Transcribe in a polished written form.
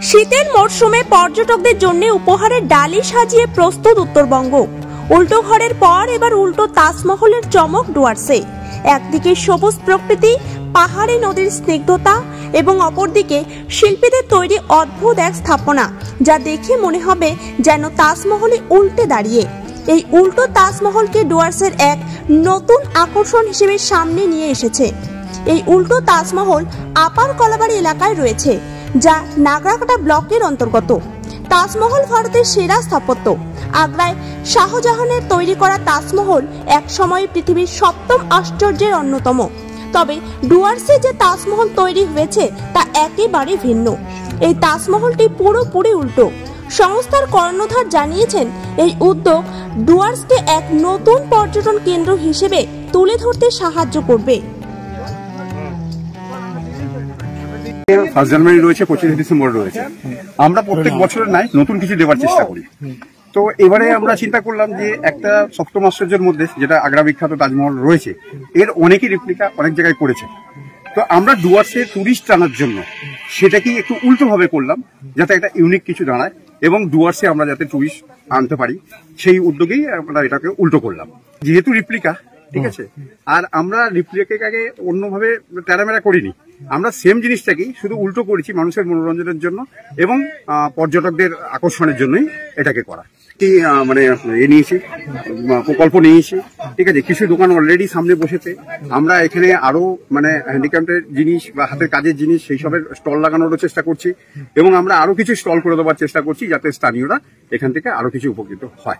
শীতের মরশুমে পর্যটকদের জন্য উপহারের ডালি সাজিয়ে প্রস্তুত উত্তরবঙ্গ। উল্টো ঘরের পর এবার উল্টো তাজমহলের চমক ডুয়ার্সে। একদিকে সবুজ প্রকৃতি, পাহাড়ি নদীর স্নিগ্ধতা এবং অপরদিকে শিল্পীদের তৈরি অদ্ভুত এক স্থাপনা, যা দেখে মনে হবে যেন তাজমহলই উল্টে দাঁড়িয়ে। এই উল্টো তাজমহলকে ডুয়ার্সের এক নতুন আকর্ষণ হিসেবে সামনে নিয়ে এসেছে। এই উল্টো তাজমহল আপার কলাবাড়ি এলাকায় রয়েছে, যা নাগরাকাটা ব্লকের অন্তর্গত। তাজমহল ভারতের সেরা স্থাপত্য। আগ্রায় শাহজাহানের তৈরি করা তাজমহল এক সময় পৃথিবীর সপ্তম আশ্চর্যের অন্যতম। তবে ডুয়ার্সে যে তাজমহল তৈরি হয়েছে তা একেবারে ভিন্ন। এই তাজমহলটি পুরোপুরি উল্টো। সংস্থার কর্ণধার জানিয়েছেন, এই উদ্যোগ ডুয়ার্সকে এক নতুন পর্যটন কেন্দ্র হিসেবে তুলে ধরতে সাহায্য করবে। 1 জানুয়ারি রয়েছে, 25 ডিসেম্বর রয়েছে। আমরা প্রত্যেক বছরের নাই নতুন কিছু দেওয়ার চেষ্টা করি। তো এবারে আমরা চিন্তা করলাম যে একটা সপ্তম আশ্চর্যের মধ্যে যেটা আগ্রা বিখ্যাত তাজমহল রয়েছে, এর অনেকই রেপ্লিকা অনেক জায়গায় করেছে। তো আমরা ডুয়ার্সে টুরিস্ট আনার জন্য সেটাকেই একটু উল্টো ভাবে করলাম, যাতে একটা ইউনিক কিছু দাঁড়ায় এবং ডুয়ার্সে আমরা যাতে টুরিস্ট আনতে পারি, সেই উদ্যোগেই আমরা এটাকে উল্টো করলাম। যেহেতু রেপ্লিকা, ঠিক আছে, আর আমরা রেপ্লিকাকে অন্যভাবে টেরামেরা করিনি। আমরা সেম জিনিসটাকেই শুধু উল্টো করেছি মানুষের মনোরঞ্জনের জন্য এবং পর্যটকদের আকর্ষণের জন্যই এটাকে করা। মানে নিয়েছি, প্রকল্প নিয়েছি, ঠিক আছে। কিছু দোকান অলরেডি সামনে বসেছে। আমরা এখানে আরো মানে হ্যান্ডিক্রাফটের জিনিস বা হাতের কাজের জিনিস সেই সবের স্টল লাগানোরও চেষ্টা করছি এবং আমরা আরো কিছু স্টল করে দেওয়ার চেষ্টা করছি, যাতে স্থানীয়রা এখান থেকে আরো কিছু উপকৃত হয়।